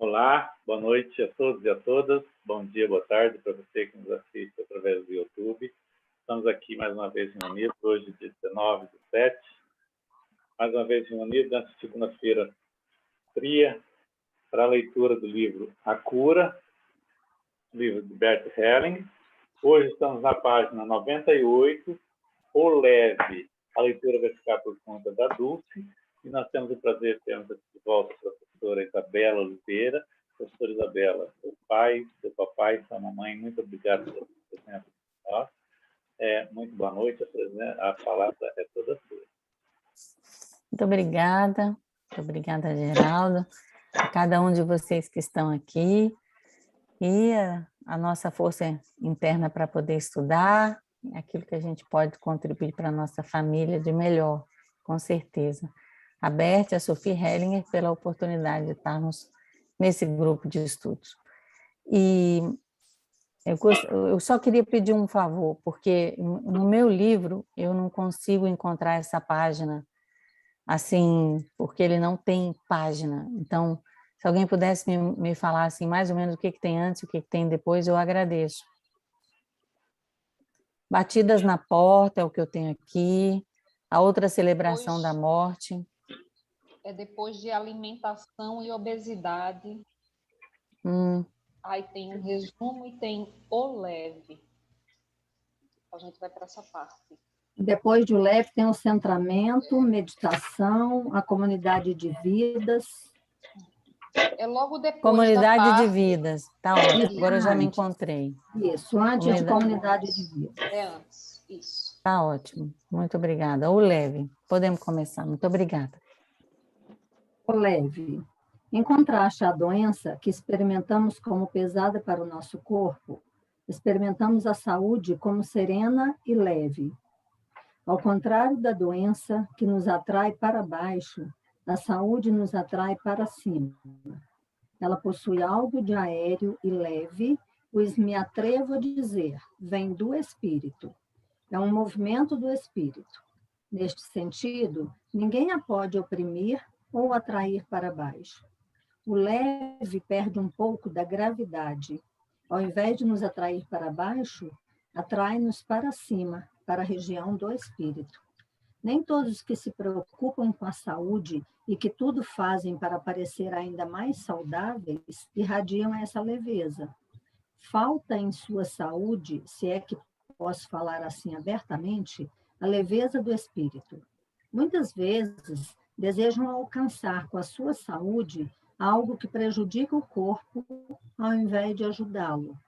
Olá, boa noite a todos e a todas. Bom dia, boa tarde para você que nos assiste através do YouTube. Estamos aqui mais uma vez reunidos, hoje, dia 19/7. Mais uma vez reunidos nessa segunda-feira fria para a leitura do livro A Cura, livro de Bert Helling. Hoje estamos na página 98, O Leve. A leitura vai ficar por conta da Dulce. E nós temos o prazer de termos aqui de volta a professora Isabela Oliveira. Professora Isabela, seu pai, seu papai, sua mamãe, muito obrigado pela presença de nós. Muito boa noite, a palavra é toda sua. Muito obrigada, Geraldo, a cada um de vocês que estão aqui, e a nossa força interna para poder estudar, aquilo que a gente pode contribuir para a nossa família de melhor, com certeza. A Bert e a Sophie Hellinger pela oportunidade de estarmos nesse grupo de estudos. E eu só queria pedir um favor, porque no meu livro eu não consigo encontrar essa página assim, porque ele não tem página. Então, se alguém pudesse me falar assim, mais ou menos o que tem antes e o que tem depois, eu agradeço. Batidas na porta é o que eu tenho aqui, a outra celebração da morte. É depois de alimentação e obesidade. Aí tem um resumo e tem o leve. A gente vai para essa parte. Depois do leve tem o centramento, meditação, a comunidade de vidas. É logo depois comunidade da parte... de vidas, tá ótimo, agora eu já me encontrei. Isso, antes de comunidade de vidas. É antes, isso. Tá ótimo, muito obrigada. O leve, podemos começar, muito obrigada. O leve. Em contraste à doença que experimentamos como pesada para o nosso corpo, experimentamos a saúde como serena e leve. Ao contrário da doença que nos atrai para baixo, a saúde nos atrai para cima. Ela possui algo de aéreo e leve, pois me atrevo a dizer, vem do espírito. É um movimento do espírito. Neste sentido, ninguém a pode oprimir ou atrair para baixo. O leve perde um pouco da gravidade. Ao invés de nos atrair para baixo, atrai-nos para cima, para a região do espírito. Nem todos que se preocupam com a saúde e que tudo fazem para parecer ainda mais saudáveis irradiam essa leveza. Falta em sua saúde, se é que posso falar assim abertamente, a leveza do espírito. Muitas vezes desejam alcançar com a sua saúde algo que prejudica o corpo ao invés de ajudá-lo.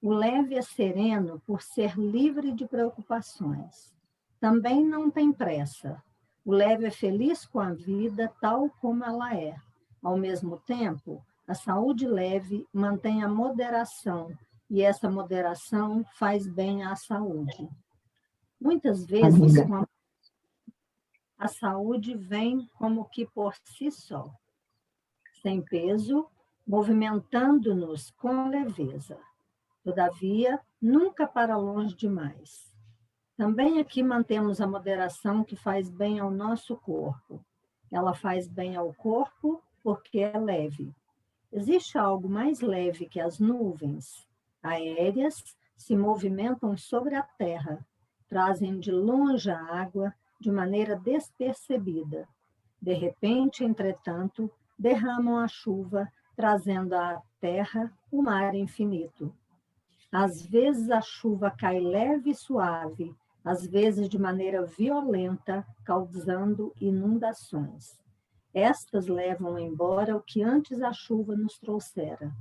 O leve é sereno por ser livre de preocupações. Também não tem pressa. O leve é feliz com a vida tal como ela é. Ao mesmo tempo, a saúde leve mantém a moderação e essa moderação faz bem à saúde. Muitas vezes, a saúde vem como que por si só, sem peso, movimentando-nos com leveza. Todavia, nunca para longe demais. Também aqui mantemos a moderação que faz bem ao nosso corpo. Ela faz bem ao corpo porque é leve. Existe algo mais leve que as nuvens? Aéreas se movimentam sobre a terra, trazem de longe a água de maneira despercebida. De repente, entretanto, derramam a chuva, trazendo à terra o mar infinito. Às vezes a chuva cai leve e suave, às vezes de maneira violenta, causando inundações. Estas levam embora o que antes a chuva nos trouxera.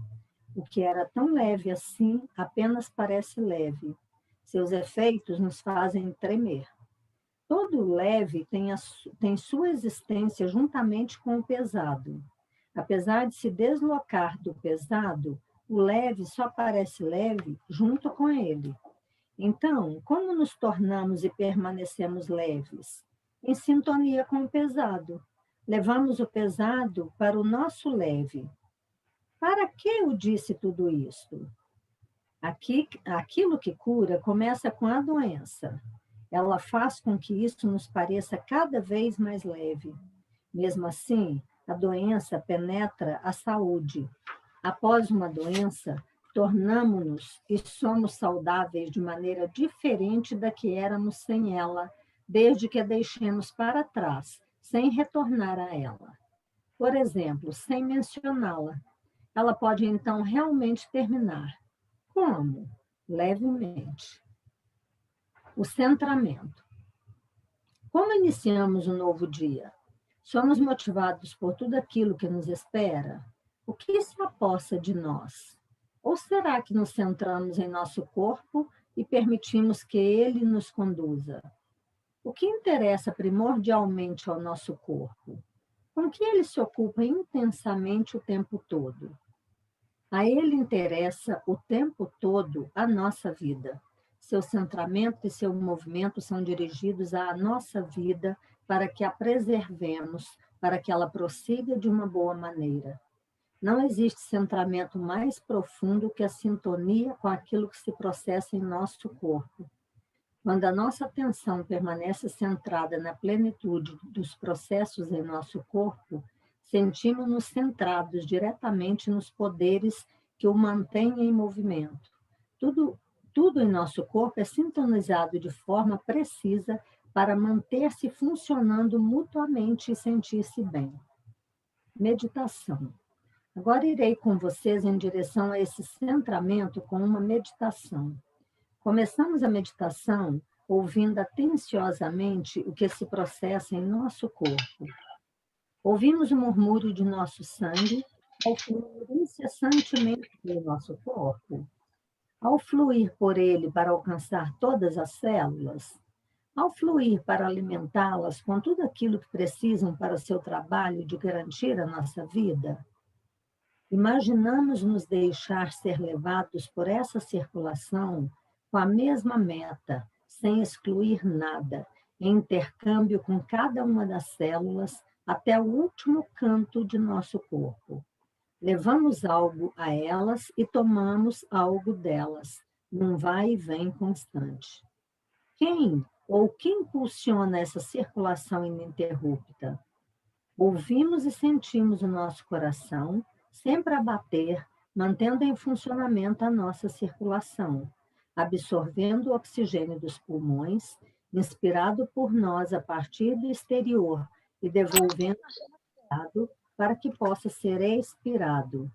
O que era tão leve assim apenas parece leve. Seus efeitos nos fazem tremer. Todo leve tem sua existência juntamente com o pesado. Apesar de se deslocar do pesado, o leve só parece leve junto com ele. Então, como nos tornamos e permanecemos leves? Em sintonia com o pesado. Levamos o pesado para o nosso leve. Para que eu disse tudo isto? Aquilo que cura começa com a doença. Ela faz com que isso nos pareça cada vez mais leve. Mesmo assim, a doença penetra a saúde. Após uma doença, tornamo-nos e somos saudáveis de maneira diferente da que éramos sem ela, desde que a deixemos para trás, sem retornar a ela. Por exemplo, sem mencioná-la. Ela pode então realmente terminar. Como? Levemente. O centramento. Como iniciamos um novo dia? Somos motivados por tudo aquilo que nos espera? O que se apossa de nós? Ou será que nos centramos em nosso corpo e permitimos que ele nos conduza? O que interessa primordialmente ao nosso corpo? Com que ele se ocupa intensamente o tempo todo? A ele interessa o tempo todo a nossa vida. Seu centramento e seu movimento são dirigidos à nossa vida para que a preservemos, para que ela prossiga de uma boa maneira. Não existe centramento mais profundo que a sintonia com aquilo que se processa em nosso corpo. Quando a nossa atenção permanece centrada na plenitude dos processos em nosso corpo, sentimos-nos centrados diretamente nos poderes que o mantêm em movimento. Tudo em nosso corpo é sintonizado de forma precisa para manter-se funcionando mutuamente e sentir-se bem. Meditação. Agora irei com vocês em direção a esse centramento com uma meditação. Começamos a meditação ouvindo atenciosamente o que se processa em nosso corpo. Ouvimos o murmúrio de nosso sangue ao fluir incessantemente pelo nosso corpo. Ao fluir por ele para alcançar todas as células, ao fluir para alimentá-las com tudo aquilo que precisam para seu trabalho de garantir a nossa vida, imaginamos nos deixar ser levados por essa circulação com a mesma meta, sem excluir nada, em intercâmbio com cada uma das células até o último canto de nosso corpo. Levamos algo a elas e tomamos algo delas, num vai e vem constante. Quem ou que impulsiona essa circulação ininterrupta? Ouvimos e sentimos o nosso coração sempre a bater, mantendo em funcionamento a nossa circulação, absorvendo o oxigênio dos pulmões, inspirado por nós a partir do exterior e devolvendo para que possa ser expirado.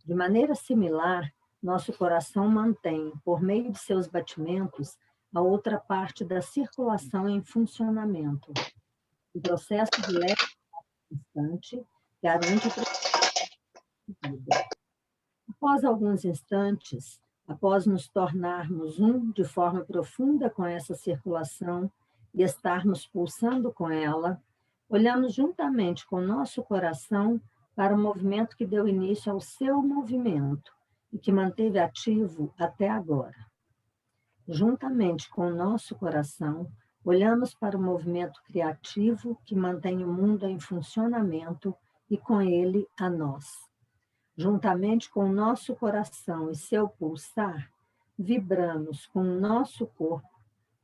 De maneira similar, nosso coração mantém, por meio de seus batimentos, a outra parte da circulação em funcionamento. O processo de leve instante garante a vida. Após alguns instantes, após nos tornarmos um de forma profunda com essa circulação e estarmos pulsando com ela, olhamos juntamente com nosso coração para o movimento que deu início ao seu movimento e que manteve ativo até agora. Juntamente com o nosso coração, olhamos para o movimento criativo que mantém o mundo em funcionamento e com ele a nós. Juntamente com o nosso coração e seu pulsar, vibramos com o nosso corpo,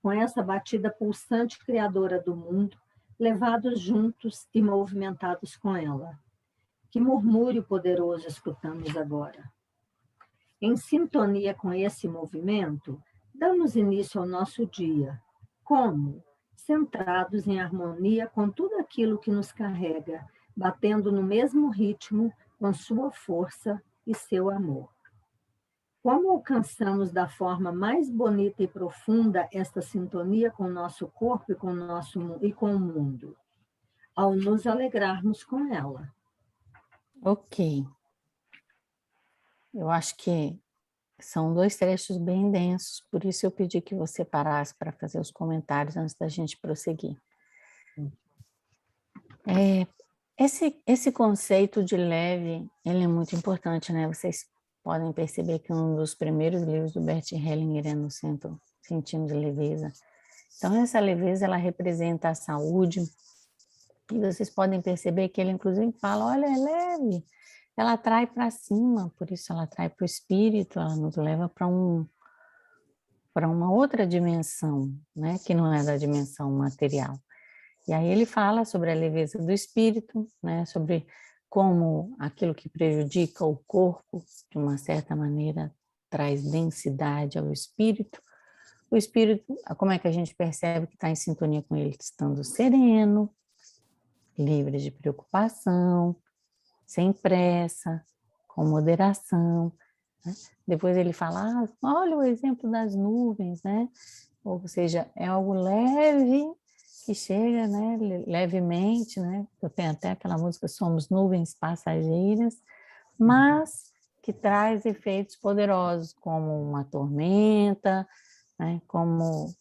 com essa batida pulsante criadora do mundo, levados juntos e movimentados com ela. Que murmúrio poderoso escutamos agora. Em sintonia com esse movimento, damos início ao nosso dia. Como? Centrados em harmonia com tudo aquilo que nos carrega, batendo no mesmo ritmo com sua força e seu amor. Como alcançamos da forma mais bonita e profunda esta sintonia com o nosso corpo e com o mundo? Ao nos alegrarmos com ela. Ok. Eu acho que são 2 trechos bem densos, por isso eu pedi que você parasse para fazer os comentários antes da gente prosseguir. Esse conceito de leve, ele é muito importante, né? Vocês podem perceber que um dos primeiros livros do Bert Hellinger é no Centro Sentindo de Leveza. Então, essa leveza, ela representa a saúde, e vocês podem perceber que ele, inclusive, fala, olha, é leve, ela atrai para cima, por isso ela atrai para o espírito, ela nos leva para uma outra dimensão, né? Que não é da dimensão material. E aí ele fala sobre a leveza do espírito, né? Sobre como aquilo que prejudica o corpo, de uma certa maneira, traz densidade ao espírito. O espírito, como é que a gente percebe que está em sintonia com ele? Estando sereno, livre de preocupação, sem pressa, com moderação. Né? Depois ele fala, olha o exemplo das nuvens, né? Ou seja, é algo leve que chega, né, levemente, né? Eu tenho até aquela música Somos Nuvens Passageiras, mas que traz efeitos poderosos, como uma tormenta, né, como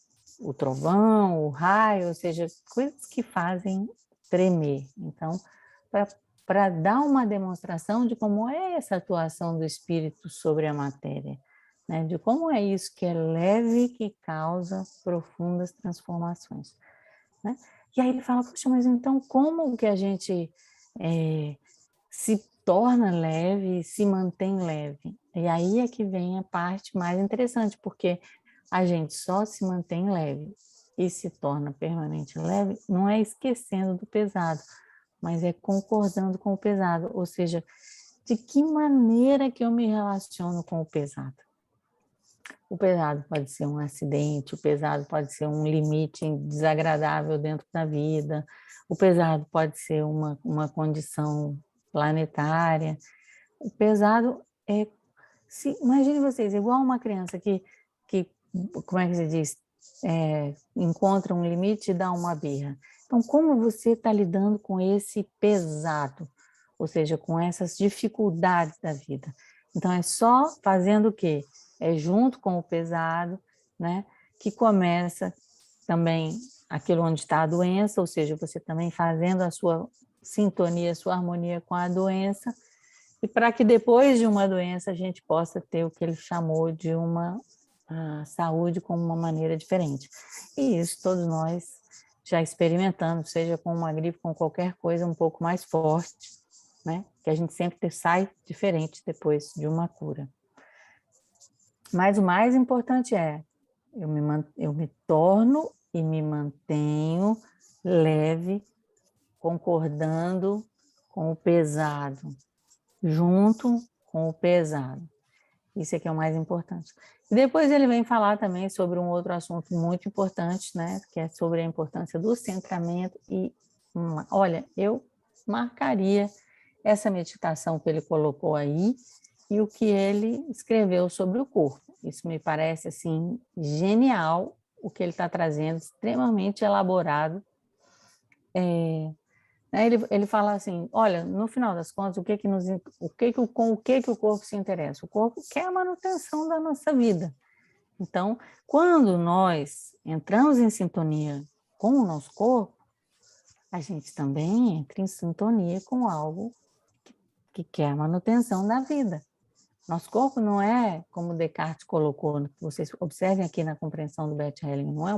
o trovão, o raio, ou seja, coisas que fazem tremer. Então, para dar uma demonstração de como é essa atuação do espírito sobre a matéria, né, de como é isso que é leve, que causa profundas transformações. Né? E aí ele fala, poxa, mas então como que a gente se torna leve, se mantém leve? E aí é que vem a parte mais interessante, porque a gente só se mantém leve e se torna permanente leve, não é esquecendo do pesado, mas é concordando com o pesado, ou seja, de que maneira que eu me relaciono com o pesado? O pesado pode ser um acidente, o pesado pode ser um limite desagradável dentro da vida, o pesado pode ser uma condição planetária. O pesado é... imagine vocês, igual uma criança que como é que se diz? Encontra um limite e dá uma birra. Então, como você está lidando com esse pesado? Ou seja, com essas dificuldades da vida. Então, é só fazendo o quê? É junto com o pesado, né, que começa também aquilo onde está a doença, ou seja, você também fazendo a sua sintonia, a sua harmonia com a doença, e para que depois de uma doença a gente possa ter o que ele chamou de uma saúde com uma maneira diferente. E isso todos nós já experimentamos, seja com uma gripe, com qualquer coisa um pouco mais forte, né, que a gente sempre sai diferente depois de uma cura. Mas o mais importante é, eu me torno e me mantenho leve, concordando com o pesado, junto com o pesado. Isso é que é o mais importante. E depois ele vem falar também sobre um outro assunto muito importante, né, que é sobre a importância do centramento. E, olha, eu marcaria essa meditação que ele colocou aí, e o que ele escreveu sobre o corpo. Isso me parece, assim, genial, o que ele está trazendo, extremamente elaborado. Ele fala assim, olha, no final das contas, com o que o corpo se interessa? O corpo quer a manutenção da nossa vida. Então, quando nós entramos em sintonia com o nosso corpo, a gente também entra em sintonia com algo que quer a manutenção da vida. Nosso corpo não é, como Descartes colocou, vocês observem aqui na compreensão do Bert Hellinger, não é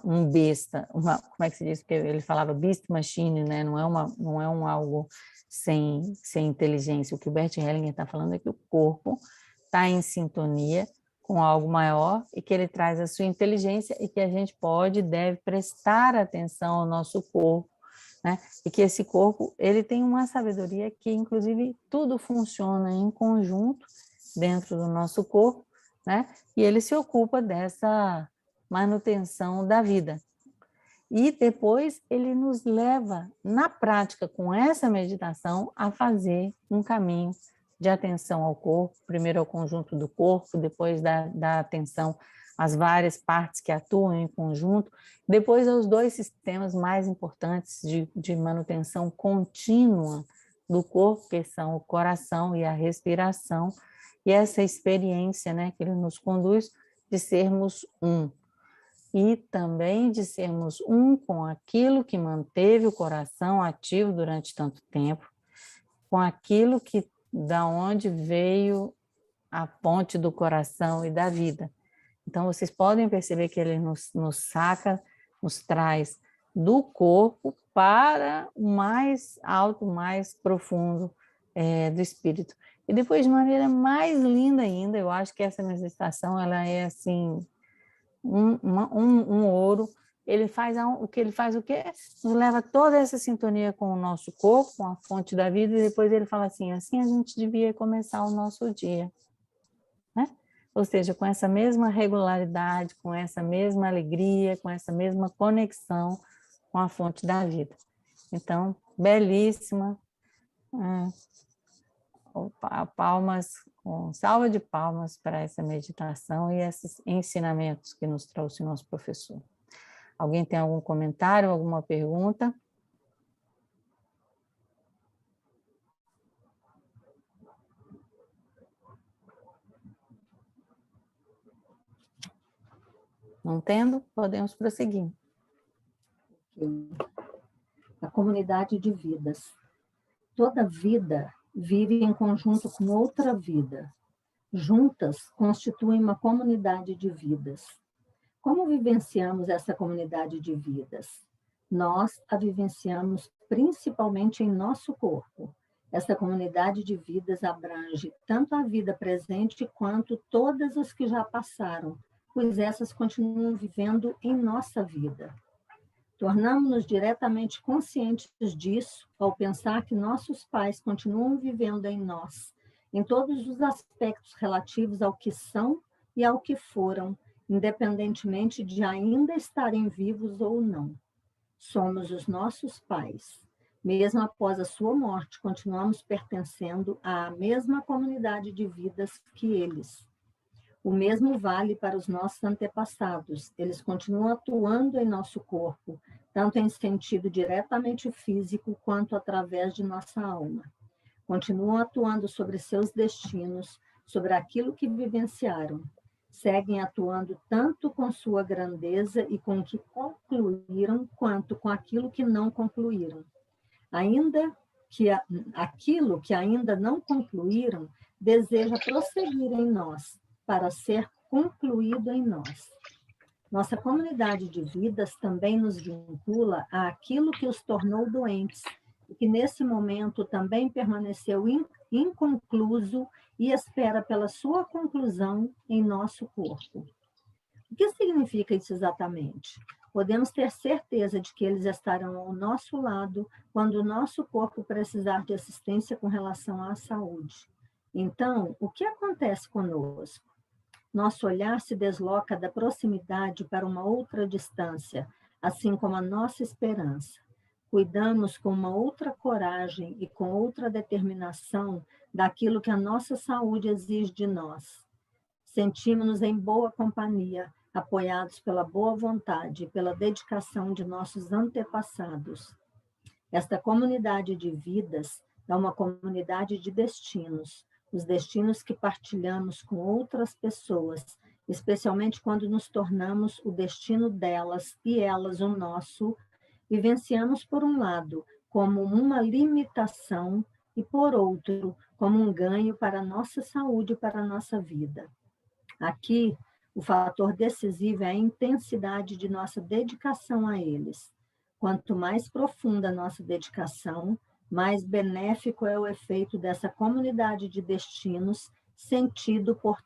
um besta, como é que se diz? Porque ele falava beast machine, né? Não é algo sem inteligência. O que o Bert Hellinger está falando é que o corpo está em sintonia com algo maior e que ele traz a sua inteligência e que a gente pode e deve prestar atenção ao nosso corpo, né? E que esse corpo ele tem uma sabedoria que, inclusive, tudo funciona em conjunto dentro do nosso corpo, né? E ele se ocupa dessa manutenção da vida. E depois ele nos leva, na prática, com essa meditação, a fazer um caminho de atenção ao corpo, primeiro ao conjunto do corpo, depois da atenção às várias partes que atuam em conjunto, depois aos dois sistemas mais importantes de manutenção contínua do corpo, que são o coração e a respiração, e essa experiência, né, que ele nos conduz de sermos um. E também de sermos um com aquilo que manteve o coração ativo durante tanto tempo, com aquilo que da onde veio a ponte do coração e da vida. Então, vocês podem perceber que ele nos traz do corpo para o mais alto, mais profundo do espírito. E depois, de maneira mais linda ainda, eu acho que essa meditação ela é assim, um ouro. ele faz o que ele faz, o quê? Nos leva toda essa sintonia com o nosso corpo, com a fonte da vida, e depois ele fala assim a gente devia começar o nosso dia, né? Ou seja, com essa mesma regularidade, com essa mesma alegria, com essa mesma conexão com a fonte da vida. Então, belíssima, palmas, salva de palmas para essa meditação e esses ensinamentos que nos trouxe o nosso professor. Alguém tem algum comentário, alguma pergunta? Não tendo, podemos prosseguir. A comunidade de vidas. Toda vida vive em conjunto com outra vida. Juntas constituem uma comunidade de vidas. Como vivenciamos essa comunidade de vidas? Nós a vivenciamos principalmente em nosso corpo. Essa comunidade de vidas abrange tanto a vida presente quanto todas as que já passaram, pois essas continuam vivendo em nossa vida. Tornamos-nos diretamente conscientes disso ao pensar que nossos pais continuam vivendo em nós, em todos os aspectos relativos ao que são e ao que foram, independentemente de ainda estarem vivos ou não. Somos os nossos pais. Mesmo após a sua morte, continuamos pertencendo à mesma comunidade de vidas que eles. O mesmo vale para os nossos antepassados. Eles continuam atuando em nosso corpo, tanto em sentido diretamente físico quanto através de nossa alma. Continuam atuando sobre seus destinos, sobre aquilo que vivenciaram. Seguem atuando tanto com sua grandeza e com o que concluíram, quanto com aquilo que não concluíram. Ainda que aquilo que ainda não concluíram deseja prosseguir em nós, para ser concluído em nós. Nossa comunidade de vidas também nos vincula àquilo que os tornou doentes, e que nesse momento também permaneceu inconcluso e espera pela sua conclusão em nosso corpo. O que significa isso exatamente? Podemos ter certeza de que eles estarão ao nosso lado quando o nosso corpo precisar de assistência com relação à saúde. Então, o que acontece conosco? Nosso olhar se desloca da proximidade para uma outra distância, assim como a nossa esperança. Cuidamos com uma outra coragem e com outra determinação daquilo que a nossa saúde exige de nós. Sentimos-nos em boa companhia, apoiados pela boa vontade e pela dedicação de nossos antepassados. Esta comunidade de vidas é uma comunidade de destinos, os destinos que partilhamos com outras pessoas, especialmente quando nos tornamos o destino delas e elas o nosso, vivenciamos por um lado como uma limitação e por outro como um ganho para a nossa saúde e para a nossa vida. Aqui, o fator decisivo é a intensidade de nossa dedicação a eles. Quanto mais profunda a nossa dedicação, mais benéfico é o efeito dessa comunidade de destinos sentido por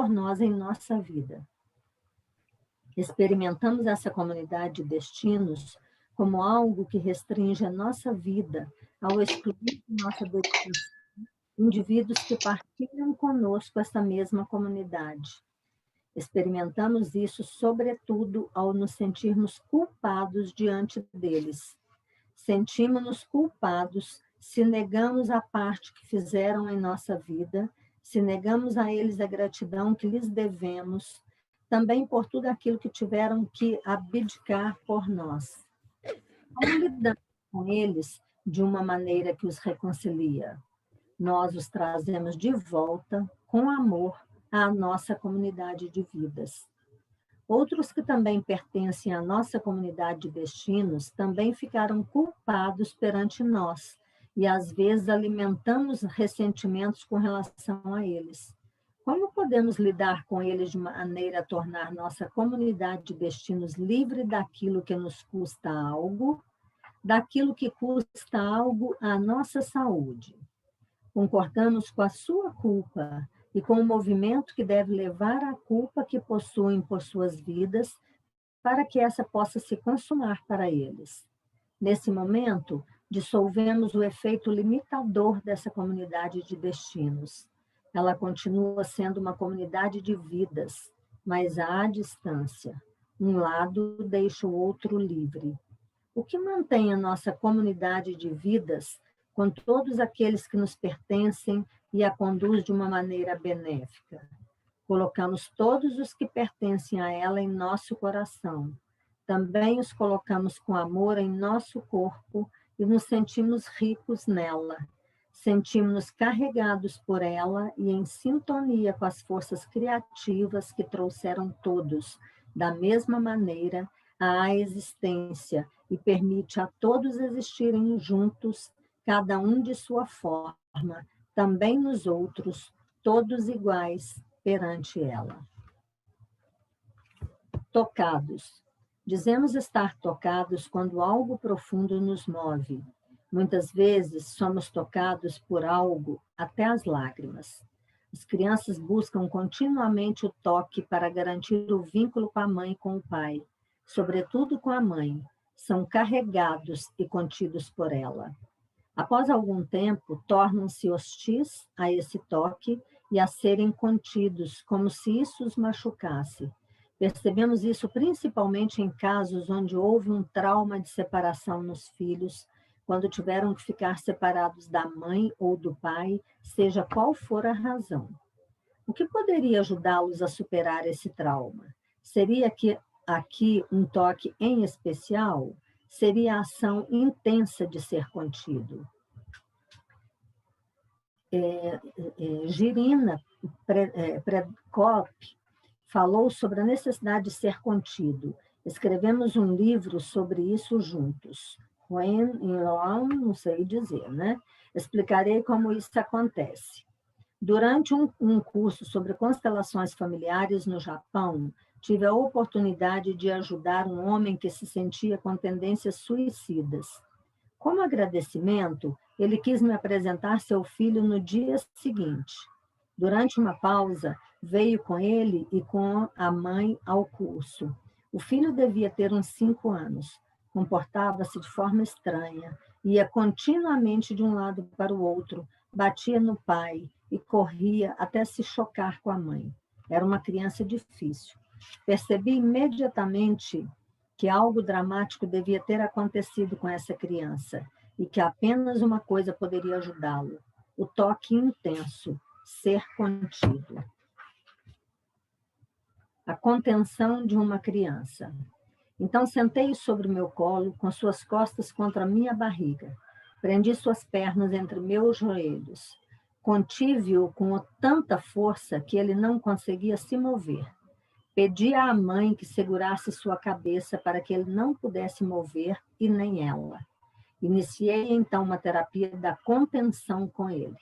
nós em nossa vida. Experimentamos essa comunidade de destinos como algo que restringe a nossa vida ao excluir nossa dedicação indivíduos que partilham conosco essa mesma comunidade. Experimentamos isso, sobretudo, ao nos sentirmos culpados diante deles. Sentimos-nos culpados se negamos a parte que fizeram em nossa vida, se negamos a eles a gratidão que lhes devemos, também por tudo aquilo que tiveram que abdicar por nós. Como lidamos com eles de uma maneira que os reconcilia? Nós os trazemos de volta, com amor, à nossa comunidade de vidas. Outros que também pertencem à nossa comunidade de destinos também ficaram culpados perante nós e, às vezes, alimentamos ressentimentos com relação a eles. Como podemos lidar com eles de maneira a tornar nossa comunidade de destinos livre daquilo que nos custa algo, daquilo que custa algo à nossa saúde? Concordamos com a sua culpa e com o movimento que deve levar a culpa que possuem por suas vidas para que essa possa se consumar para eles. Nesse momento, dissolvemos o efeito limitador dessa comunidade de destinos. Ela continua sendo uma comunidade de vidas, mas à distância. Um lado deixa o outro livre. O que mantém a nossa comunidade de vidas com todos aqueles que nos pertencem e a conduz de uma maneira benéfica? Colocamos todos os que pertencem a ela em nosso coração. Também os colocamos com amor em nosso corpo e nos sentimos ricos nela. Sentimos-nos carregados por ela e em sintonia com as forças criativas que trouxeram todos, da mesma maneira, à existência e permite a todos existirem juntos, cada um de sua forma, também nos outros, todos iguais perante ela. Tocados. Dizemos estar tocados quando algo profundo nos move. Muitas vezes somos tocados por algo até as lágrimas. As crianças buscam continuamente o toque para garantir o vínculo com a mãe e com o pai, sobretudo com a mãe. São carregados e contidos por ela. Após algum tempo, tornam-se hostis a esse toque e a serem contidos, como se isso os machucasse. Percebemos isso principalmente em casos onde houve um trauma de separação nos filhos, quando tiveram que ficar separados da mãe ou do pai, seja qual for a razão. O que poderia ajudá-los a superar esse trauma? Seria aqui um toque em especial? Seria a ação intensa de ser contido. Girina Prekop falou sobre a necessidade de ser contido. Escrevemos um livro sobre isso juntos. Não sei dizer, né? Explicarei como isso acontece. Durante um curso sobre constelações familiares no Japão, tive a oportunidade de ajudar um homem que se sentia com tendências suicidas. Como agradecimento, ele quis me apresentar seu filho no dia seguinte. Durante uma pausa, veio com ele e com a mãe ao curso. O filho devia ter uns 5 anos. Comportava-se de forma estranha, ia continuamente de um lado para o outro, batia no pai e corria até se chocar com a mãe. Era uma criança difícil. Percebi imediatamente que algo dramático devia ter acontecido com essa criança e que apenas uma coisa poderia ajudá-lo: o toque intenso, ser contido. A contenção de uma criança. Então sentei-o sobre o meu colo, com suas costas contra a minha barriga. Prendi suas pernas entre meus joelhos. Contive-o com tanta força que ele não conseguia se mover. Pedi à mãe que segurasse sua cabeça para que ele não pudesse mover e nem ela. Iniciei então uma terapia da contenção com ele.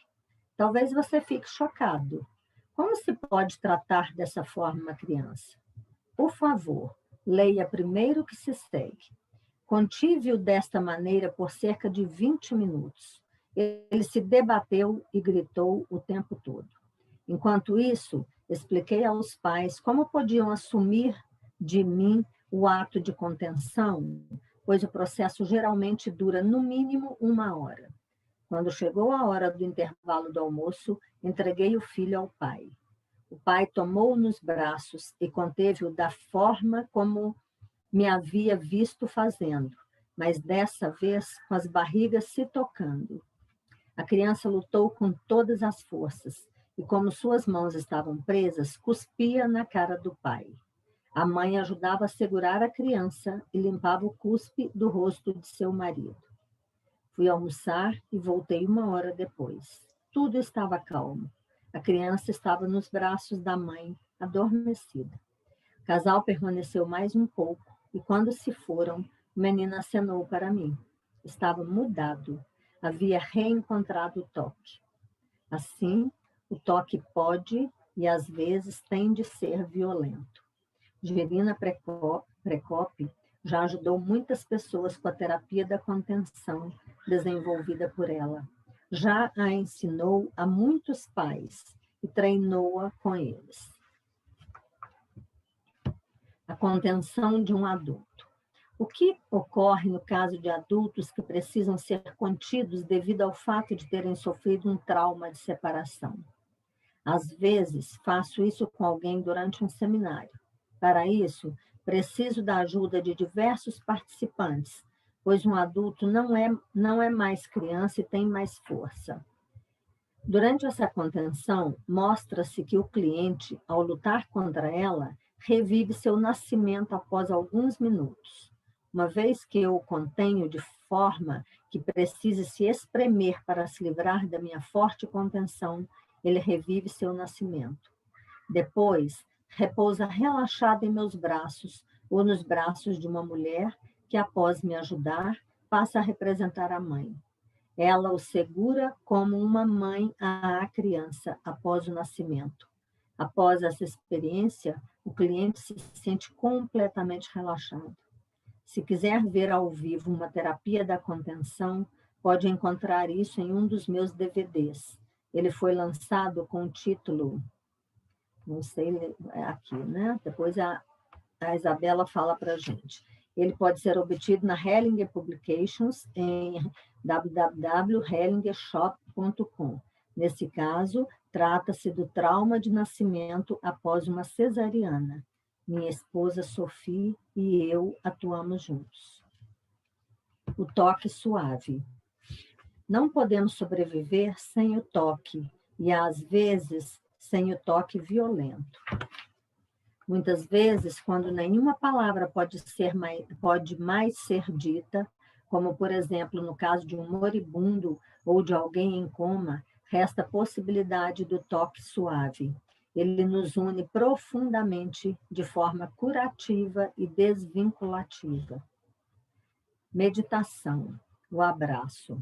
Talvez você fique chocado. Como se pode tratar dessa forma uma criança? Por favor, leia primeiro o que se segue. Contive-o desta maneira por cerca de 20 minutos. Ele se debateu e gritou o tempo todo. Enquanto isso, expliquei aos pais como podiam assumir de mim o ato de contenção, pois o processo geralmente dura no mínimo 1 hora. Quando chegou a hora do intervalo do almoço, entreguei o filho ao pai. O pai tomou-o nos braços e conteve-o da forma como me havia visto fazendo, mas dessa vez com as barrigas se tocando. A criança lutou com todas as forças e, como suas mãos estavam presas, cuspia na cara do pai. A mãe ajudava a segurar a criança e limpava o cuspe do rosto de seu marido. Fui almoçar e voltei 1 hora depois. Tudo estava calmo. A criança estava nos braços da mãe, adormecida. O casal permaneceu mais um pouco e, quando se foram, o menino acenou para mim. Estava mudado. Havia reencontrado o toque. Assim, o toque pode e às vezes tem de ser violento. Girina Prekop já ajudou muitas pessoas com a terapia da contenção desenvolvida por ela. Já a ensinou a muitos pais e treinou-a com eles. A contenção de um adulto. O que ocorre no caso de adultos que precisam ser contidos devido ao fato de terem sofrido um trauma de separação? Às vezes, faço isso com alguém durante um seminário. Para isso, preciso da ajuda de diversos participantes, pois um adulto não é mais criança e tem mais força. Durante essa contenção, mostra-se que o cliente, ao lutar contra ela, revive seu nascimento após alguns minutos. Uma vez que eu o contenho de forma que precise se espremer para se livrar da minha forte contenção, ele revive seu nascimento. Depois, repousa relaxado em meus braços ou nos braços de uma mulher que, após me ajudar, passa a representar a mãe. Ela o segura como uma mãe à criança após o nascimento. Após essa experiência, o cliente se sente completamente relaxado. Se quiser ver ao vivo uma terapia da contenção, pode encontrar isso em um dos meus DVDs. Ele foi lançado com o título, não sei aqui, né? Depois a Isabela fala para a gente. Ele pode ser obtido na Hellinger Publications em www.hellingershop.com. Nesse caso, trata-se do trauma de nascimento após uma cesariana. Minha esposa Sophie e eu atuamos juntos. O toque suave. Não podemos sobreviver sem o toque e, às vezes, sem o toque violento. Muitas vezes, quando nenhuma palavra pode mais ser dita, como, por exemplo, no caso de um moribundo ou de alguém em coma, resta a possibilidade do toque suave. Ele nos une profundamente de forma curativa e desvinculativa. Meditação, o abraço.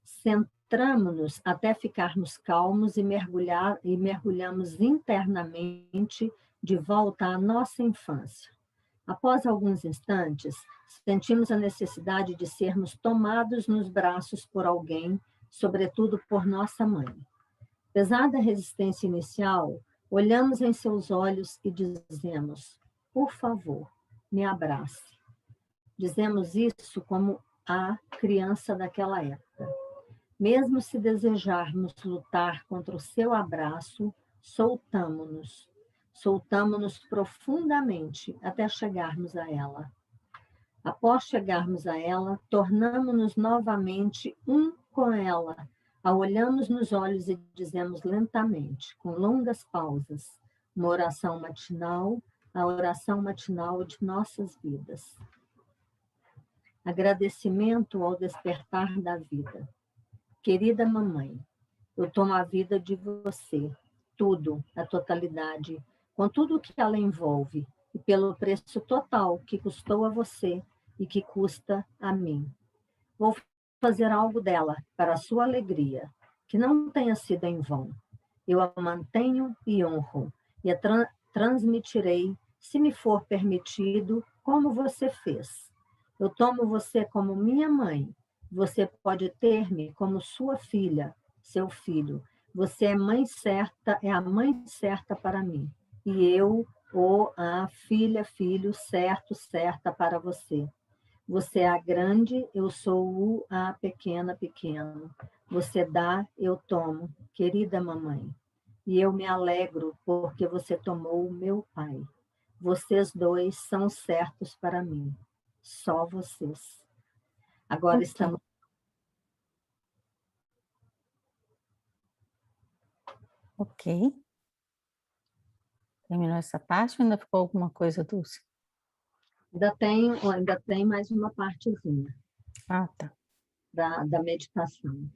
Centramo-nos até ficarmos calmos e mergulhamos internamente de volta à nossa infância. Após alguns instantes, sentimos a necessidade de sermos tomados nos braços por alguém, sobretudo por nossa mãe. Apesar da resistência inicial, olhamos em seus olhos e dizemos: por favor, me abrace. Dizemos isso como a criança daquela época. Mesmo se desejarmos lutar contra o seu abraço, soltamo-nos profundamente até chegarmos a ela. Após chegarmos a ela, tornamo-nos novamente um com ela. A olhamos nos olhos e dizemos lentamente, com longas pausas, uma oração matinal, a oração matinal de nossas vidas. Agradecimento ao despertar da vida. Querida mamãe, eu tomo a vida de você, tudo, a totalidade, com tudo o que ela envolve, e pelo preço total que custou a você e que custa a mim. Vou fazer algo dela para a sua alegria, que não tenha sido em vão. Eu a mantenho e honro, e a transmitirei, se me for permitido, como você fez. Eu tomo você como minha mãe. Você pode ter-me como sua filha, seu filho. Você é mãe certa, é a mãe certa para mim. E eu, ou a filha, filho, certo, certa para você. Você é a grande, eu sou a pequena, pequeno. Você dá, eu tomo, querida mamãe. E eu me alegro porque você tomou o meu pai. Vocês dois são certos para mim. Só vocês. Agora estamos... Ok. Terminou essa parte ou ainda ficou alguma coisa, Dulce? Ainda tem mais uma partezinha. Ah, tá. Da meditação.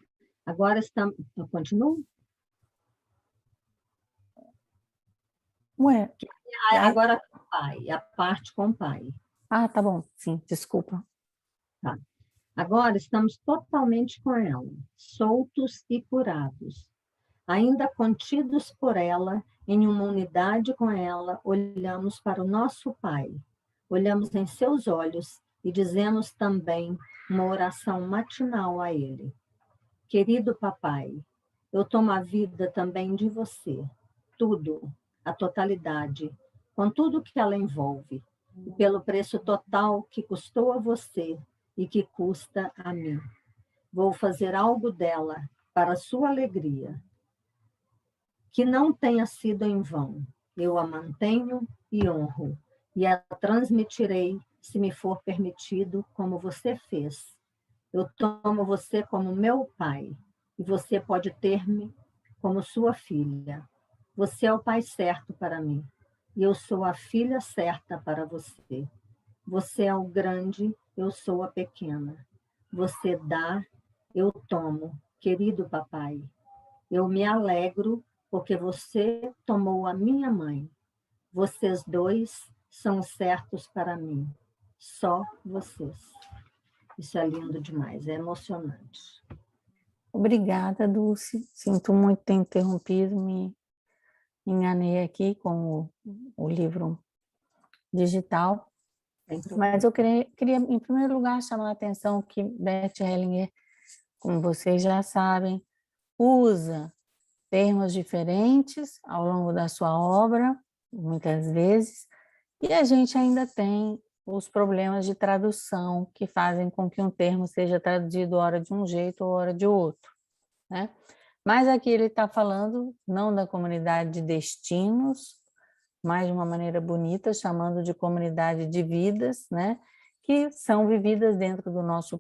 Agora estamos... Eu continuo? Ué. Agora com o pai, a parte com o pai. Ah, tá bom. Sim, desculpa. Tá. Agora estamos totalmente com ela, soltos e curados. Ainda contidos por ela, em uma unidade com ela, olhamos para o nosso Pai. Olhamos em seus olhos e dizemos também uma oração matinal a Ele. Querido Papai, eu tomo a vida também de você, tudo, a totalidade, com tudo que ela envolve. e pelo preço total que custou a você e que custa a mim. Vou fazer algo dela para a sua alegria. Que não tenha sido em vão. Eu a mantenho e honro, e a transmitirei, se me for permitido, como você fez. Eu tomo você como meu pai, e você pode ter-me como sua filha. Você é o pai certo para mim, e eu sou a filha certa para você. Você é o grande, eu sou a pequena. Você dá, eu tomo, querido papai. Eu me alegro porque você tomou a minha mãe. Vocês dois são certos para mim. Só vocês. Isso é lindo demais, é emocionante. Obrigada, Dulce. Sinto muito ter interrompido, me enganei aqui com o livro digital. Mas eu queria, em primeiro lugar, chamar a atenção que Bert Hellinger, como vocês já sabem, usa termos diferentes ao longo da sua obra, muitas vezes, e a gente ainda tem os problemas de tradução que fazem com que um termo seja traduzido ora de um jeito ou ora de outro, né? Mas aqui ele está falando não da comunidade de destinos, mas de uma maneira bonita, chamando de comunidade de vidas, né? Que são vividas dentro do nosso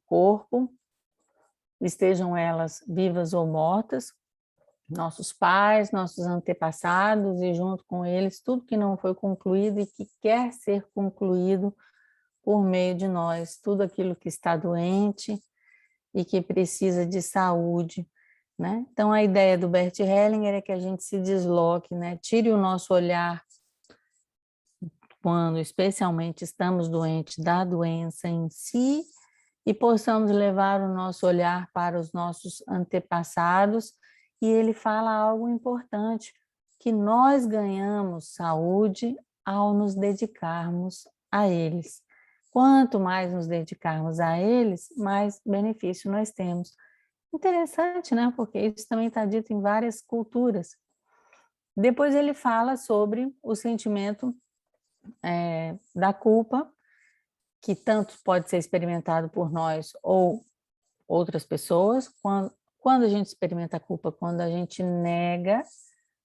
corpo, estejam elas vivas ou mortas, nossos pais, nossos antepassados e junto com eles tudo que não foi concluído e que quer ser concluído por meio de nós, tudo aquilo que está doente e que precisa de saúde, né? Então a ideia do Bert Hellinger é que a gente se desloque, né? Tire o nosso olhar quando especialmente estamos doentes da doença em si e possamos levar o nosso olhar para os nossos antepassados. E ele fala algo importante, que nós ganhamos saúde ao nos dedicarmos a eles. Quanto mais nos dedicarmos a eles, mais benefício nós temos. Interessante, né? Porque isso também está dito em várias culturas. Depois ele fala sobre o sentimento da culpa, que tanto pode ser experimentado por nós ou outras pessoas. Quando a gente experimenta a culpa, quando a gente nega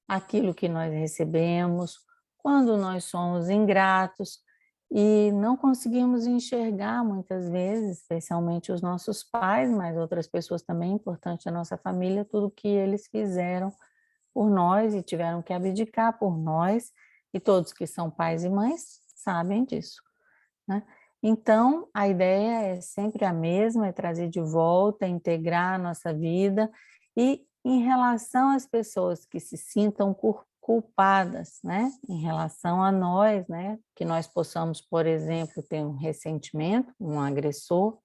aquilo que nós recebemos, quando nós somos ingratos e não conseguimos enxergar muitas vezes, especialmente os nossos pais, mas outras pessoas também, importante a nossa família, tudo que eles fizeram por nós e tiveram que abdicar por nós, e todos que são pais e mães sabem disso, né? Então, a ideia é sempre a mesma, é trazer de volta, integrar a nossa vida e em relação às pessoas que se sintam culpadas, né? Em relação a nós, né? Que nós possamos, por exemplo, ter um ressentimento, um agressor.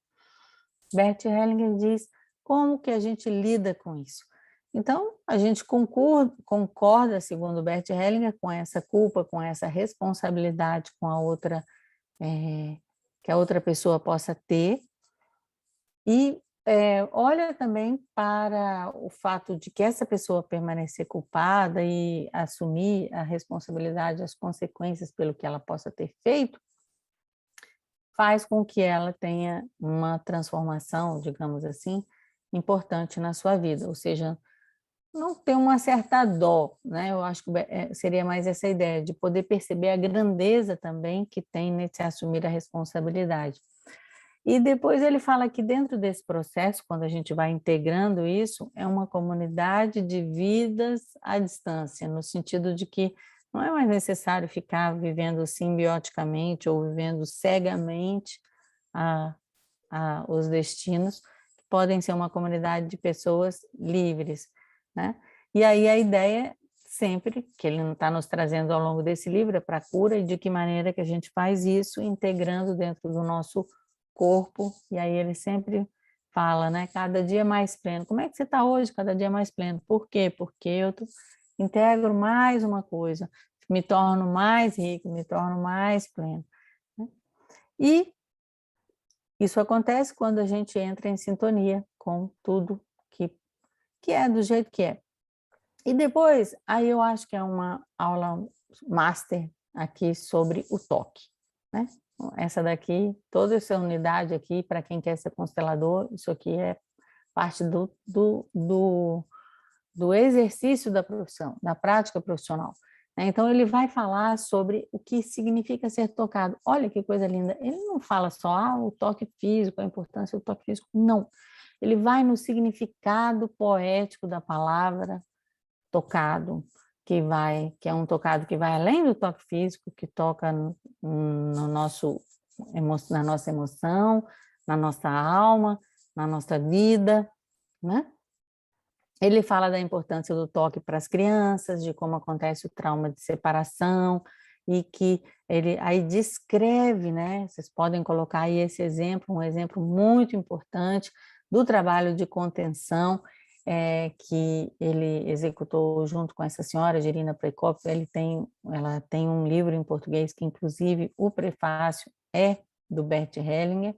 Bert Hellinger diz como que a gente lida com isso. Então, a gente concorda, segundo Bert Hellinger, com essa culpa, com essa responsabilidade com a outra que a outra pessoa possa ter, e olha também para o fato de que essa pessoa permanecer culpada e assumir a responsabilidade, as consequências pelo que ela possa ter feito, faz com que ela tenha uma transformação, digamos assim, importante na sua vida, ou seja, não ter uma certa dó, né? Eu acho que seria mais essa ideia de poder perceber a grandeza também que tem nesse assumir a responsabilidade. E depois ele fala que dentro desse processo, quando a gente vai integrando isso, é uma comunidade de vidas à distância, no sentido de que não é mais necessário ficar vivendo simbioticamente ou vivendo cegamente os destinos, que podem ser uma comunidade de pessoas livres, né? E aí a ideia sempre, que ele não está nos trazendo ao longo desse livro, é para a cura, e de que maneira que a gente faz isso, integrando dentro do nosso corpo, e aí ele sempre fala, né? Cada dia mais pleno. Como é que você está hoje? Cada dia mais pleno. Por quê? Porque eu integro mais uma coisa, me torno mais rico, me torno mais pleno, né? E isso acontece quando a gente entra em sintonia com tudo que é do jeito que é. E depois, aí eu acho que é uma aula master aqui sobre o toque, né? Essa daqui, toda essa unidade aqui, para quem quer ser constelador, isso aqui é parte do exercício da profissão, da prática profissional. Então, ele vai falar sobre o que significa ser tocado. Olha que coisa linda. Ele não fala só o toque físico, a importância do toque físico. Não. Ele vai no significado poético da palavra tocado, que é um tocado que vai além do toque físico, que toca na nossa emoção, na nossa alma, na nossa vida, né? Ele fala da importância do toque para as crianças, de como acontece o trauma de separação, e que ele aí descreve, né? Vocês podem colocar aí esse exemplo, um exemplo muito importante do trabalho de contenção que ele executou junto com essa senhora, Irina Prekop. Ela tem um livro em português que, inclusive, o prefácio é do Bert Hellinger.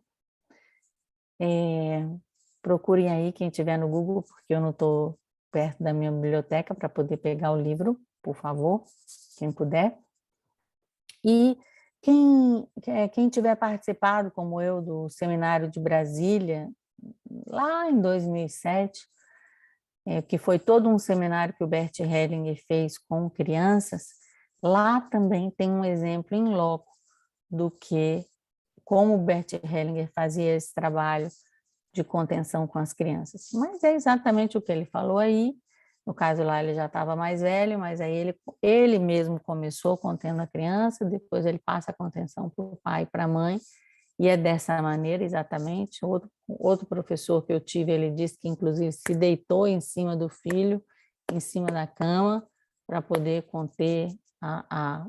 Procurem aí, quem tiver no Google, porque eu não estou perto da minha biblioteca para poder pegar o livro, por favor, quem puder. E quem tiver participado, como eu, do Seminário de Brasília, lá em 2007, que foi todo um seminário que o Bert Hellinger fez com crianças, lá também tem um exemplo em loco do que, como o Bert Hellinger fazia esse trabalho de contenção com as crianças. Mas é exatamente o que ele falou aí. No caso lá ele já estava mais velho, mas aí ele mesmo começou contendo a criança, depois ele passa a contenção para o pai e para a mãe, e é dessa maneira exatamente. Outro professor que eu tive, ele disse que inclusive se deitou em cima do filho, em cima da cama, para poder conter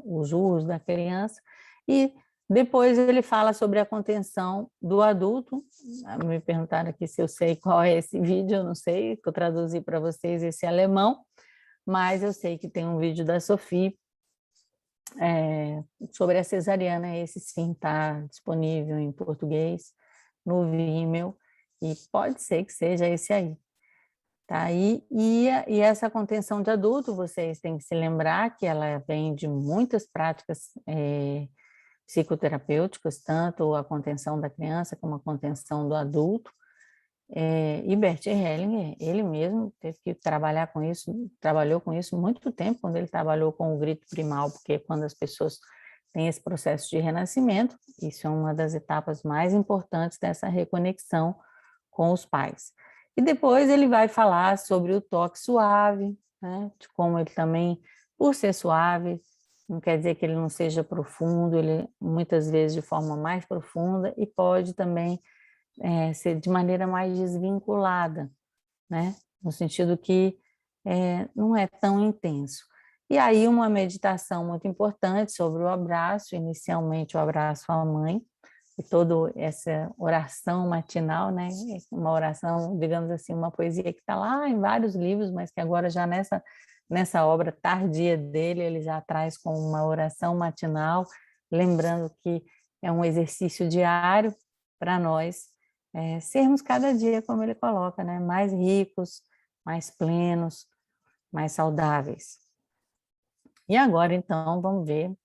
os urros da criança. E depois ele fala sobre a contenção do adulto. Me perguntaram aqui se eu sei qual é esse vídeo, eu não sei, que eu traduzi para vocês esse alemão, mas eu sei que tem um vídeo da Sophie sobre a cesariana. Esse sim está disponível em português no Vimeo, e pode ser que seja esse aí. Tá? E essa contenção de adulto, vocês têm que se lembrar que ela vem de muitas práticas psicoterapêuticas, tanto a contenção da criança como a contenção do adulto. E Bert Hellinger, ele mesmo teve que trabalhar com isso, trabalhou com isso muito tempo, quando ele trabalhou com o grito primal, porque quando as pessoas têm esse processo de renascimento, isso é uma das etapas mais importantes dessa reconexão com os pais. E depois ele vai falar sobre o toque suave, né, de como ele também, por ser suave, não quer dizer que ele não seja profundo, ele muitas vezes de forma mais profunda, e pode também ser de maneira mais desvinculada, né? No sentido que não é tão intenso. E aí uma meditação muito importante sobre o abraço, inicialmente o abraço à mãe, e toda essa oração matinal, né? Uma oração, digamos assim, uma poesia que está lá em vários livros, mas que agora já nessa obra tardia dele, ele já traz com uma oração matinal, lembrando que é um exercício diário para nós sermos cada dia, como ele coloca, né? Mais ricos, mais plenos, mais saudáveis. E agora, então, vamos ver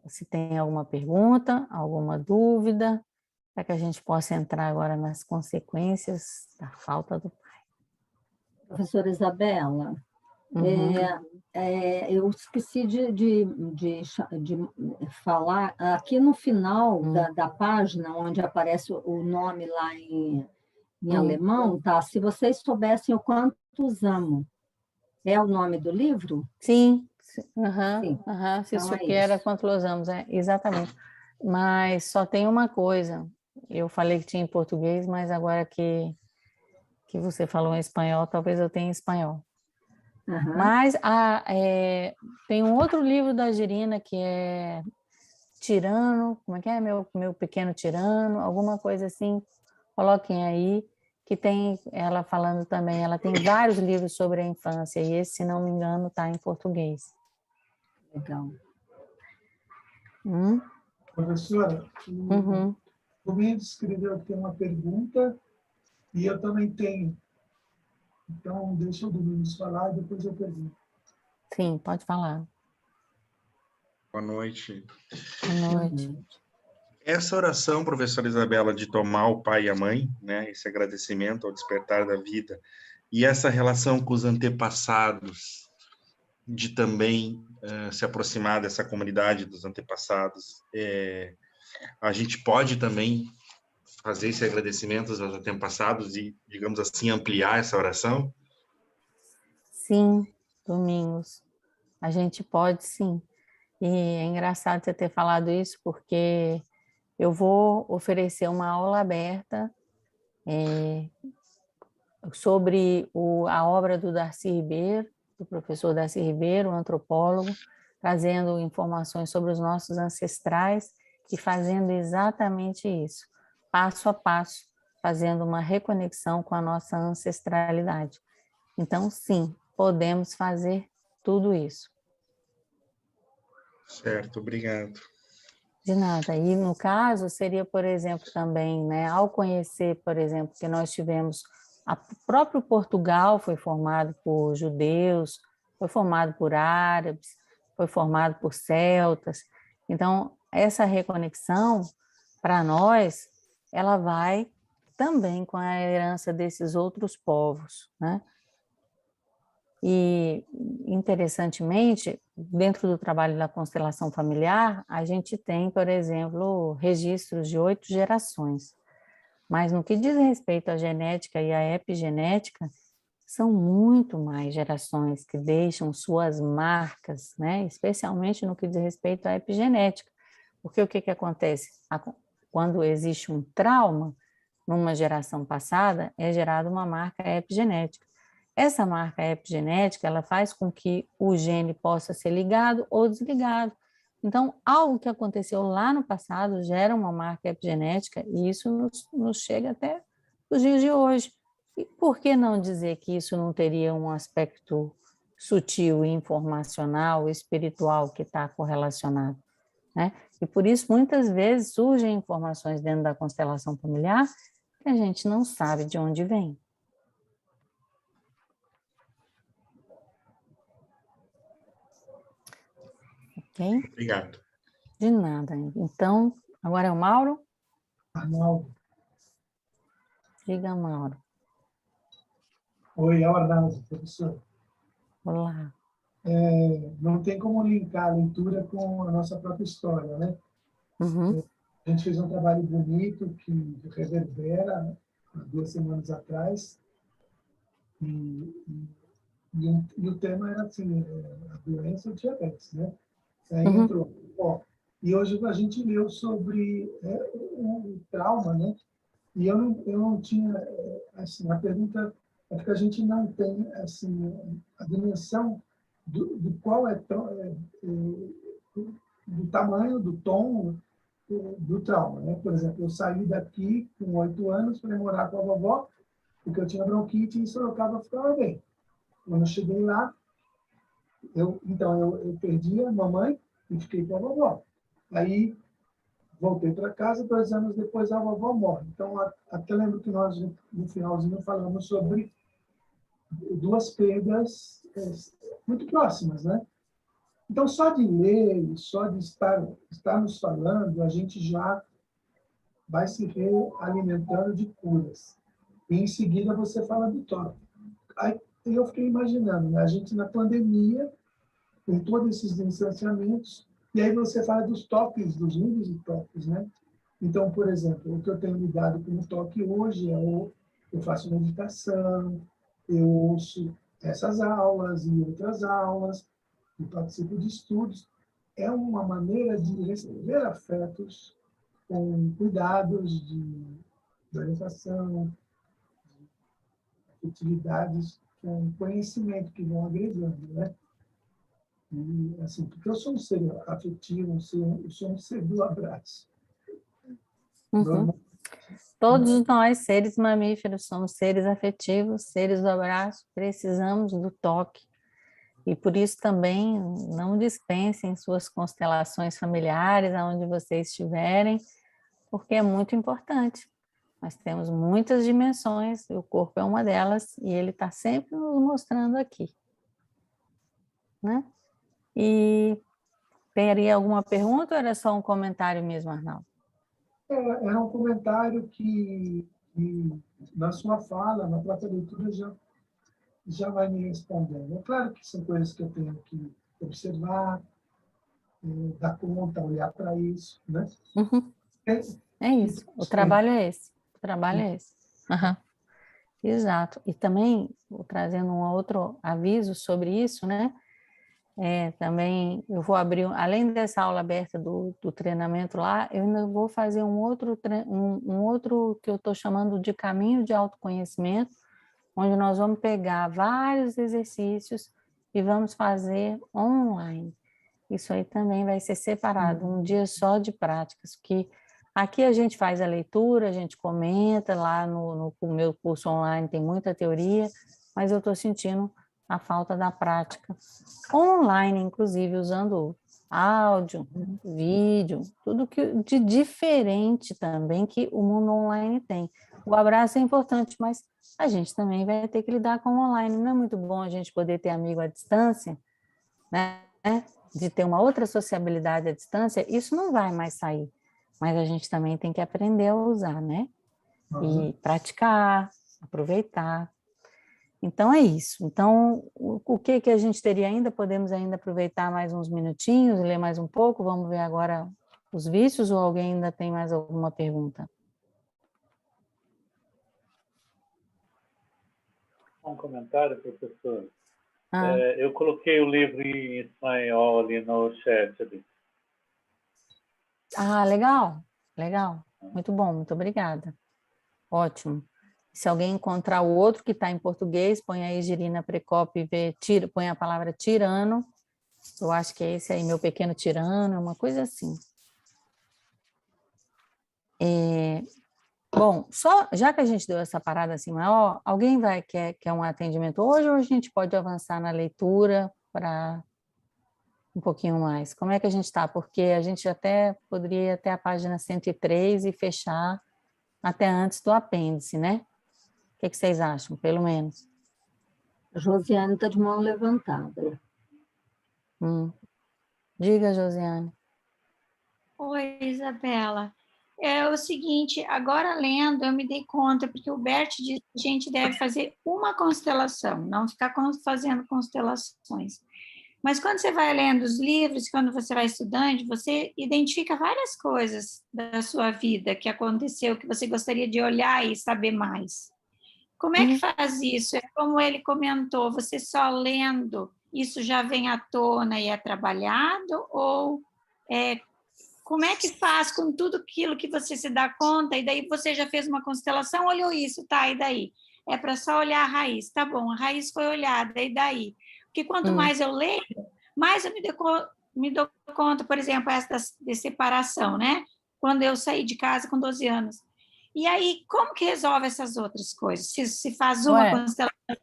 se tem alguma pergunta, alguma dúvida, para que a gente possa entrar agora nas consequências da falta do pai. Professora Isabela, eu esqueci de falar, aqui no final da página, onde aparece o nome lá em alemão, tá? Se vocês soubessem o quanto amo, é o nome do livro? Sim. Se Então, isso aqui era quanto usamos, exatamente. Mas só tem uma coisa, eu falei que tinha em português, mas agora que você falou em espanhol, talvez eu tenha em espanhol. Mas tem um outro livro da Irina que é Tirano, como é que é? Meu Pequeno Tirano, alguma coisa assim, coloquem aí, que tem ela falando também, ela tem vários livros sobre a infância, e esse, se não me engano, está em português. Legal. Professora, o Domingos escreveu que tem uma pergunta, e eu também tenho. Então, deixa o Domingos falar e depois eu pergunto. Sim, pode falar. Boa noite. Boa noite. Essa oração, professora Isabela, de tomar o pai e a mãe, né, esse agradecimento ao despertar da vida, e essa relação com os antepassados, de também se aproximar dessa comunidade dos antepassados, a gente pode também fazer esse agradecimento aos antepassados e, digamos assim, ampliar essa oração? Sim, Domingos, a gente pode sim. E é engraçado você ter falado isso, porque eu vou oferecer uma aula aberta sobre a obra do Darcy Ribeiro, do professor Darcy Ribeiro, um antropólogo, trazendo informações sobre os nossos ancestrais e fazendo exatamente isso, passo a passo, fazendo uma reconexão com a nossa ancestralidade. Então, sim, podemos fazer tudo isso. Certo, obrigado. De nada. E no caso, seria, por exemplo, também, né, ao conhecer, por exemplo, que nós tivemos, o próprio Portugal foi formado por judeus, foi formado por árabes, foi formado por celtas. Então, essa reconexão, para nós, ela vai também com a herança desses outros povos, né? E, interessantemente, dentro do trabalho da constelação familiar, a gente tem, por exemplo, registros de 8 gerações. Mas no que diz respeito à genética e à epigenética, são muito mais gerações que deixam suas marcas, né? Especialmente no que diz respeito à epigenética. Porque o que acontece? Quando existe um trauma, numa geração passada, é gerada uma marca epigenética. Essa marca epigenética, ela faz com que o gene possa ser ligado ou desligado. Então, algo que aconteceu lá no passado gera uma marca epigenética e isso nos chega até os dias de hoje. E por que não dizer que isso não teria um aspecto sutil, informacional, espiritual que está correlacionado, né? E por isso, muitas vezes, surgem informações dentro da constelação familiar que a gente não sabe de onde vem. Ok? Obrigado. De nada. Então, agora é o Mauro? Arnaldo. Diga, Mauro. Oi, Arnaldo, professor. Olá. Não tem como linkar a leitura com a nossa própria história, né? Uhum. A gente fez um trabalho bonito que reverbera há 2 semanas atrás e o tema era assim, a doença do diabetes, né? Aí entrou. Ó, e hoje a gente leu sobre o trauma, né? E eu não tinha, assim, a pergunta é porque a gente não tem, assim, a dimensão do qual do tamanho, do tom do trauma, né? Por exemplo, eu saí daqui com 8 anos para morar com a vovó, porque eu tinha bronquite e em Sorocaba ficava bem. Quando eu cheguei lá, eu perdi a mamãe e fiquei com a vovó. Aí voltei para casa, 2 anos depois a vovó morre. Então, até lembro que nós, no finalzinho, falamos sobre 2 perdas muito próximas, né? Então, só de ler, só de estar nos falando, a gente já vai se realimentando de curas. E, em seguida, você fala do toque. Aí eu fiquei imaginando, né? A gente na pandemia, com todos esses distanciamentos, e aí você fala dos toques, dos níveis de toques, né? Então, por exemplo, o que eu tenho lidado com o toque hoje eu faço meditação, eu ouço essas aulas e outras aulas, e participo de estudos. É uma maneira de receber afetos com cuidados de orientação, de atividades com conhecimento que vão agregando, né? E, assim, porque eu sou um ser afetivo, eu sou um ser do abraço. Uhum. Todos nós, seres mamíferos, somos seres afetivos, seres do abraço, precisamos do toque. E por isso também não dispensem suas constelações familiares, aonde vocês estiverem, porque é muito importante. Nós temos muitas dimensões, e o corpo é uma delas, e ele está sempre nos mostrando aqui, né? E teria alguma pergunta ou era só um comentário mesmo, Arnaldo? Era um comentário que na sua fala, na própria leitura, já vai me respondendo. É claro que são coisas que eu tenho que observar, dar conta, olhar para isso, né? Uhum. É isso, o trabalho é esse. O trabalho é esse. Uhum. Exato. E também, trazendo um outro aviso sobre isso, né? Também eu vou abrir, além dessa aula aberta do treinamento lá, eu ainda vou fazer um outro que eu estou chamando de caminho de autoconhecimento, onde nós vamos pegar vários exercícios e vamos fazer online. Isso aí também vai ser separado, um dia só de práticas, que aqui a gente faz a leitura, a gente comenta, lá no meu curso online tem muita teoria, mas eu estou sentindo a falta da prática online, inclusive usando áudio, vídeo, tudo de diferente também que o mundo online tem. O abraço é importante, mas a gente também vai ter que lidar com o online. Não é muito bom a gente poder ter amigo à distância, né? De ter uma outra sociabilidade à distância, isso não vai mais sair. Mas a gente também tem que aprender a usar, né? E praticar, aproveitar. Então, é isso. Então, o que a gente teria ainda? Podemos ainda aproveitar mais uns minutinhos, ler mais um pouco. Vamos ver agora os vícios, ou alguém ainda tem mais alguma pergunta? Um comentário, professor. Eu coloquei o livro em espanhol ali no chat. Ali. Legal, legal. Muito bom, muito obrigada. Ótimo. Se alguém encontrar o outro que está em português, põe aí Girina Precope e põe a palavra tirano. Eu acho que é esse aí, meu pequeno tirano, uma coisa assim. Bom, já que a gente deu essa parada assim maior, alguém quer um atendimento hoje, ou a gente pode avançar na leitura para um pouquinho mais? Como é que a gente está? Porque a gente até poderia ir até a página 103 e fechar até antes do apêndice, né? O que vocês acham, pelo menos? A Josiane está de mão levantada. Diga, Josiane. Oi, Isabela. É o seguinte, agora lendo, eu me dei conta, porque o Bert diz que a gente deve fazer uma constelação, não ficar fazendo constelações. Mas quando você vai lendo os livros, quando você vai estudando, você identifica várias coisas da sua vida que aconteceu, que você gostaria de olhar e saber mais. Como é que faz isso? É como ele comentou, você só lendo, isso já vem à tona e é trabalhado? Ou como é que faz com tudo aquilo que você se dá conta, e daí você já fez uma constelação, olhou isso, tá, e daí? É para só olhar a raiz, tá bom, a raiz foi olhada, e daí? Porque quanto mais eu leio, mais eu me dou conta, por exemplo, essa de separação, né? Quando eu saí de casa com 12 anos. E aí, como que resolve essas outras coisas? Se faz uma constelação?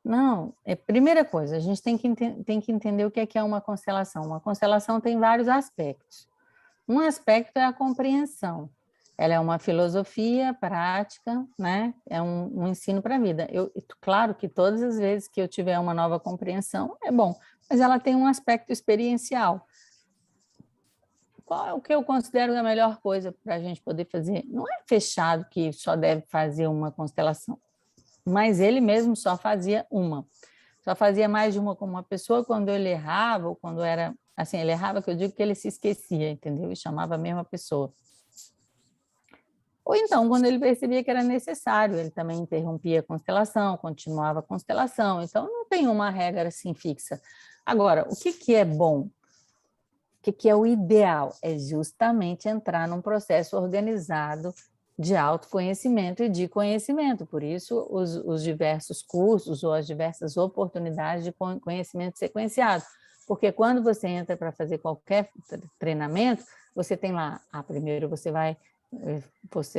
Não, primeira coisa, a gente tem que entender o que é uma constelação. Uma constelação tem vários aspectos. Um aspecto é a compreensão. Ela é uma filosofia prática, né? É um ensino para a vida. Claro que todas as vezes que eu tiver uma nova compreensão, é bom, mas ela tem um aspecto experiencial. Qual é o que eu considero a melhor coisa para a gente poder fazer? Não é fechado que só deve fazer uma constelação, mas ele mesmo só fazia uma. Só fazia mais de uma com uma pessoa quando ele errava, ou quando era... Assim, ele errava, que eu digo que ele se esquecia, entendeu? E chamava a mesma pessoa. Ou então, quando ele percebia que era necessário, ele também interrompia a constelação, continuava a constelação. Então, não tem uma regra assim fixa. Agora, o que é bom? O que é o ideal? É justamente entrar num processo organizado de autoconhecimento e de conhecimento. Por isso, os diversos cursos ou as diversas oportunidades de conhecimento sequenciado. Porque quando você entra para fazer qualquer treinamento, você tem lá, primeiro você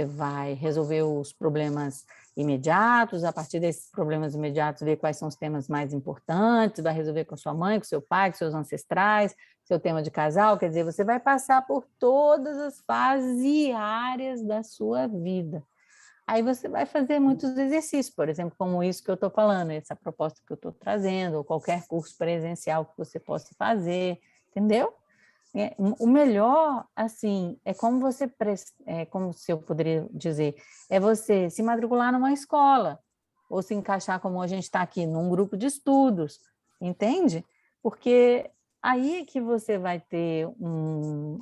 vai resolver os problemas imediatos, a partir desses problemas imediatos, ver quais são os temas mais importantes, vai resolver com a sua mãe, com seu pai, com seus ancestrais, seu tema de casal, quer dizer, você vai passar por todas as fases e áreas da sua vida. Aí você vai fazer muitos exercícios, por exemplo, como isso que eu estou falando, essa proposta que eu estou trazendo, ou qualquer curso presencial que você possa fazer, entendeu? o melhor, assim, é como você, como se eu poderia dizer, é você se matricular numa escola, ou se encaixar como a gente está aqui, num grupo de estudos, entende? Porque aí que você vai ter um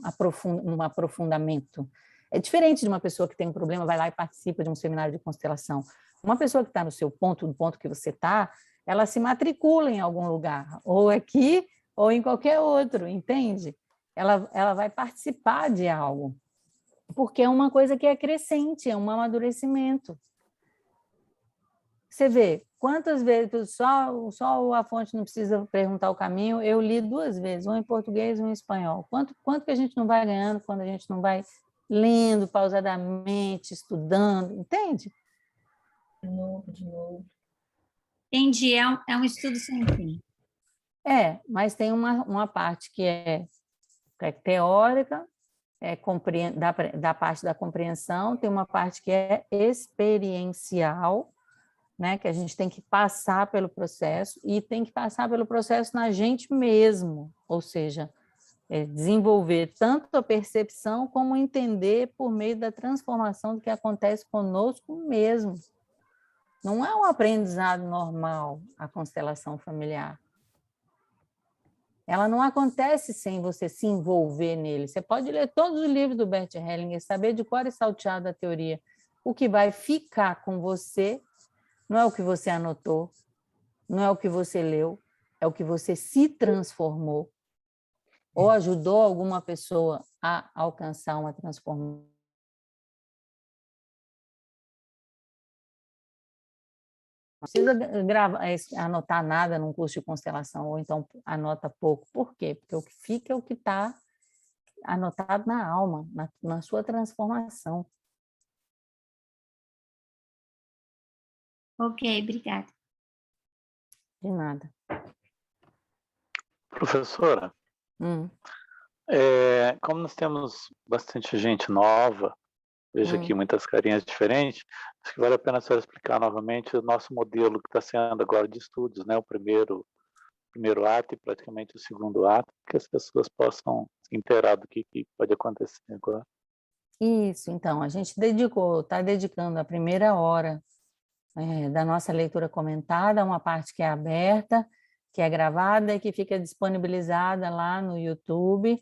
aprofundamento. É diferente de uma pessoa que tem um problema, vai lá e participa de um seminário de constelação. Uma pessoa que está no seu ponto, no ponto que você está, ela se matricula em algum lugar, ou aqui, ou em qualquer outro, entende? Ela vai participar de algo, porque é uma coisa que é crescente, é um amadurecimento. Você vê, quantas vezes, só a fonte não precisa perguntar o caminho, eu li 2 vezes, um em português e um em espanhol. Quanto que a gente não vai ganhando quando a gente não vai lendo pausadamente, estudando, entende? De novo. Entendi, é um estudo sem fim. Mas tem uma parte que é teórica, da parte da compreensão, tem uma parte que é experiencial, né, que a gente tem que passar pelo processo, e tem que passar pelo processo na gente mesmo, ou seja, desenvolver tanto a percepção como entender por meio da transformação do que acontece conosco mesmo. Não é um aprendizado normal a constelação familiar. Ela não acontece sem você se envolver nele. Você pode ler todos os livros do Bert Hellinger, saber de cor e salteado a teoria. O que vai ficar com você não é o que você anotou, não é o que você leu, é o que você se transformou ou ajudou alguma pessoa a alcançar uma transformação. Não precisa anotar nada num curso de constelação, ou então anota pouco. Por quê? Porque o que fica é o que está anotado na alma, na sua transformação. Ok, obrigada. De nada. Professora, como nós temos bastante gente nova, vejo aqui muitas carinhas diferentes, acho que vale a pena a senhora explicar novamente o nosso modelo que está sendo agora de estudos, né? O primeiro ato e praticamente o segundo ato, que as pessoas possam se inteirar do que pode acontecer agora. Isso, então, a gente está dedicando a primeira hora da nossa leitura comentada, uma parte que é aberta, que é gravada e que fica disponibilizada lá no YouTube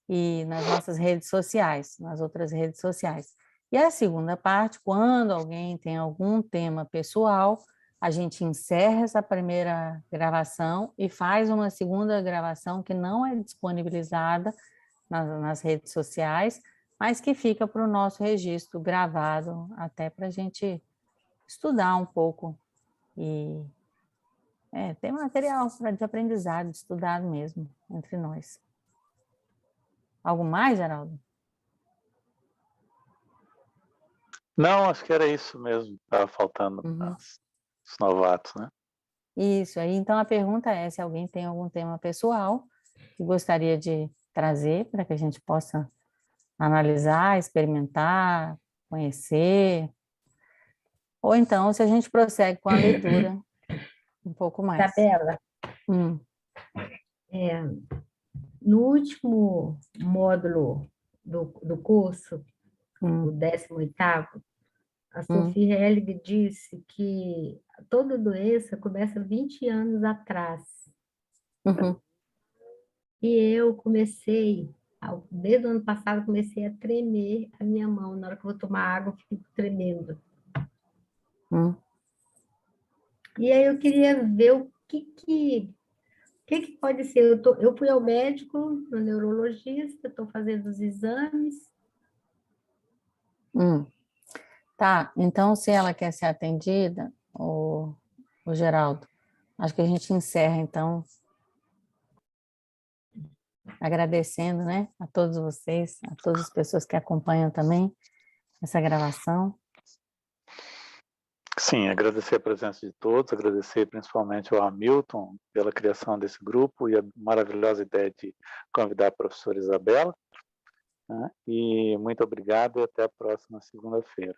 e nas nossas redes sociais, nas outras redes sociais. E a segunda parte, quando alguém tem algum tema pessoal, a gente encerra essa primeira gravação e faz uma segunda gravação que não é disponibilizada nas redes sociais, mas que fica para o nosso registro gravado, até para a gente estudar um pouco. E tem material de aprendizado, estudado mesmo, entre nós. Algo mais, Geraldo? Não, acho que era isso mesmo, estava faltando os novatos, né? Isso, aí então a pergunta é se alguém tem algum tema pessoal que gostaria de trazer para que a gente possa analisar, experimentar, conhecer, ou então se a gente prossegue com a leitura um pouco mais. Isabela, no último módulo do curso, o 18º, a Sophie Hellig disse que toda doença começa 20 anos atrás. E eu comecei, desde o ano passado, comecei a tremer a minha mão. Na hora que eu vou tomar água, eu fico tremendo. E aí eu queria ver o que pode ser. Eu fui ao médico, no neurologista, estou fazendo os exames. Tá, então se ela quer ser atendida, o Geraldo, acho que a gente encerra, então, agradecendo, né, a todos vocês, a todas as pessoas que acompanham também essa gravação. Sim, agradecer a presença de todos, agradecer principalmente ao Hamilton pela criação desse grupo e a maravilhosa ideia de convidar a professora Isabela, né? E muito obrigado e até a próxima segunda-feira.